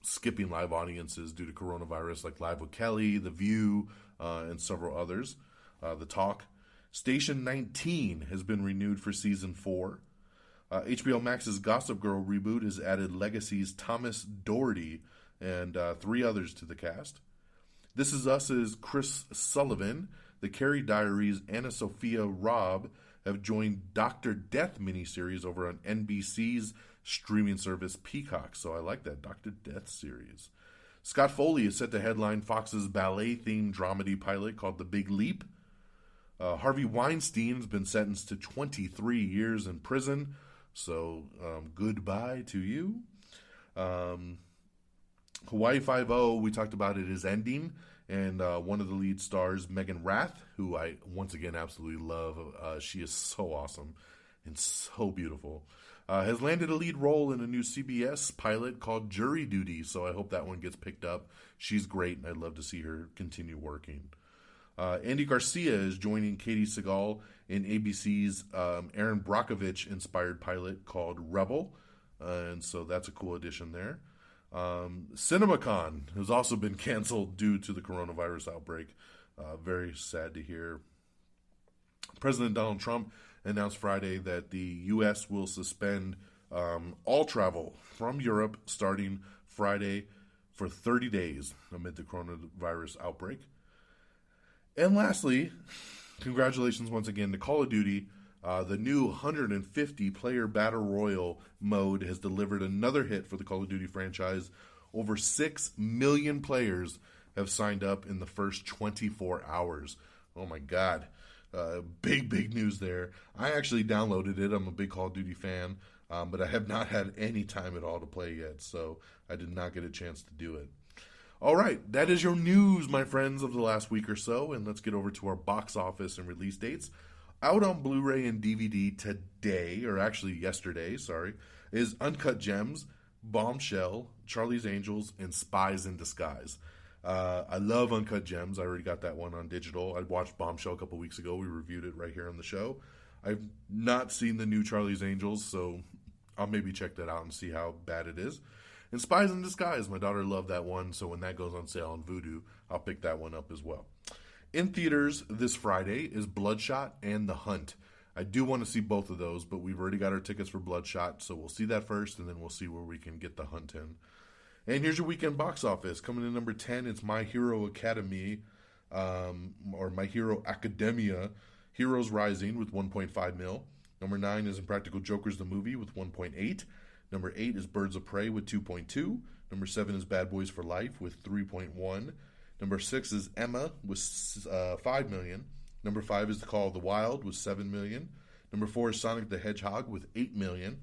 skipping live audiences due to coronavirus, like Live with Kelly, The View, and several others. The Talk. Station 19 has been renewed for season 4. HBO Max's Gossip Girl reboot has added Legacy's Thomas Doherty and 3 others to the cast. This Is Us's Chris Sullivan, The Carrie Diaries' Anna Sophia Robb have joined Dr. Death miniseries over on NBC's streaming service Peacock. So I like that Dr. Death series. Scott Foley is set to headline Fox's ballet-themed dramedy pilot called The Big Leap. Harvey Weinstein has been sentenced to 23 years in prison. So goodbye to you. Hawaii Five-0, we talked about it, is ending. And one of the lead stars, Megan Rath, who I once again absolutely love. She is so awesome and so beautiful. Has landed a lead role in a new CBS pilot called Jury Duty. So I hope that one gets picked up. She's great, and I'd love to see her continue working. Andy Garcia is joining Katie Seagal in ABC's Aaron Brockovich-inspired pilot called Rebel. And so that's a cool addition there. CinemaCon has also been canceled due to the coronavirus outbreak. Very sad to hear. President Donald Trump announced Friday that the U.S. will suspend all travel from Europe starting Friday for 30 days amid the coronavirus outbreak. And lastly, congratulations once again to Call of Duty. The new 150-player Battle Royale mode has delivered another hit for the Call of Duty franchise. Over 6 million players have signed up in the first 24 hours. Oh my God. Big news there. I actually downloaded it. I'm a big Call of Duty fan, but I have not had any time at all to play yet, so I did not get a chance to do it. All right, that is your news, my friends, of the last week or so, and let's get over to our box office and release dates. Out on Blu-ray and DVD today, or actually yesterday, is Uncut Gems, Bombshell, Charlie's Angels, and Spies in Disguise. I love Uncut Gems. I already got that one on digital. I watched Bombshell a couple weeks ago. We reviewed it right here on the show. I've not seen the new Charlie's Angels, so I'll maybe check that out and see how bad it is. And Spies in Disguise, my daughter loved that one, so when that goes on sale on Vudu, I'll pick that one up as well. In theaters this Friday is Bloodshot and The Hunt. I do want to see both of those, but we've already got our tickets for Bloodshot, so we'll see that first, and then we'll see where we can get The Hunt in. And here's your weekend box office. Coming in number 10, it's My Hero Academy, or My Hero Academia, Heroes Rising with 1.5 mil. Number 9 is Impractical Jokers the Movie with 1.8. Number 8 is Birds of Prey with 2.2. Number 7 is Bad Boys for Life with 3.1. Number 6 is Emma with 5 million. Number 5 is The Call of the Wild with 7 million. Number 4 is Sonic the Hedgehog with 8 million.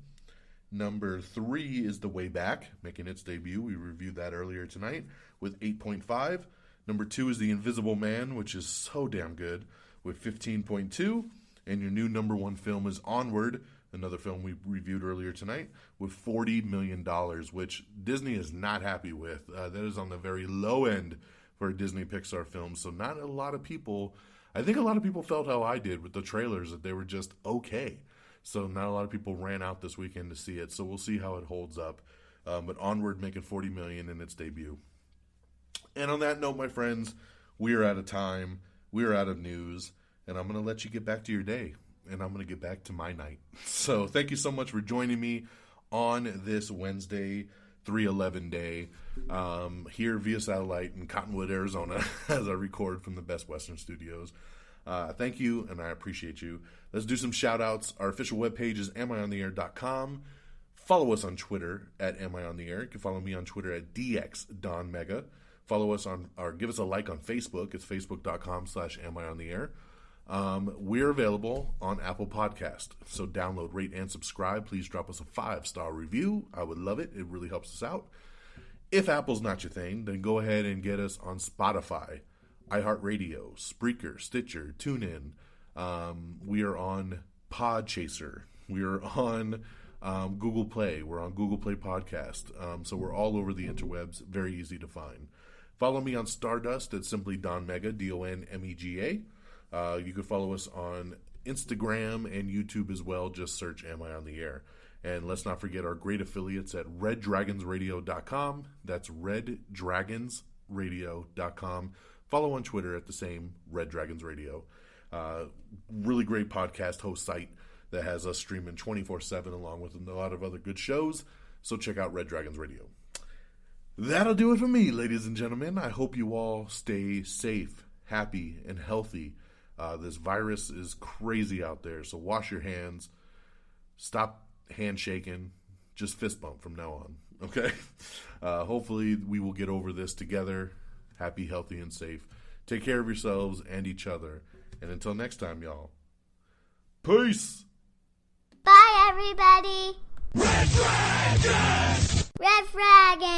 Number 3 is The Way Back, making its debut. We reviewed that earlier tonight with 8.5. Number 2 is The Invisible Man, which is so damn good, with 15.2. And your new number 1 film is Onward, another film we reviewed earlier tonight, with $40 million, which Disney is not happy with. That is on the very low end for a Disney Pixar film. So not a lot of people, I think a lot of people felt how I did with the trailers, that they were just okay. So not a lot of people ran out this weekend to see it. So we'll see how it holds up. But Onward making $40 million in its debut. And on that note, my friends, we are out of time. We are out of news. And I'm going to let you get back to your day. And I'm going to get back to my night. So thank you so much for joining me on this Wednesday, 3/11 day, here via satellite in Cottonwood, Arizona, as I record from the Best Western Studios. Thank you, and I appreciate you. Let's do some shout-outs. Our official webpage is amiontheair.com. Follow us on Twitter at amiontheair. You can follow me on Twitter at dxdonmega. Follow us on, or give us a like on Facebook. It's facebook.com/amiontheair. We're available on Apple Podcast. So download, rate, and subscribe. Please drop us a 5-star review. I would love it. It really helps us out. If Apple's not your thing, then go ahead and get us on Spotify, iHeartRadio, Spreaker, Stitcher, TuneIn. We are on Podchaser. We are on Google Play. We're on Google Play Podcast. So we're all over the interwebs. Very easy to find. Follow me on Stardust at simply Don Mega, DONMEGA. You can follow us on Instagram and YouTube as well. Just search Am I on the Air? And let's not forget our great affiliates at reddragonsradio.com. That's reddragonsradio.com. Follow on Twitter at the same Red Dragons Radio. Really great podcast host site that has us streaming 24/7 along with a lot of other good shows. So check out Red Dragons Radio. That'll do it for me, ladies and gentlemen. I hope you all stay safe, happy, and healthy. This virus is crazy out there, so wash your hands. Stop handshaking. Just fist bump from now on, okay? Hopefully we will get over this together. Happy, healthy, and safe. Take care of yourselves and each other. And until next time, y'all. Peace! Bye, everybody! Red Dragon! Red Dragon!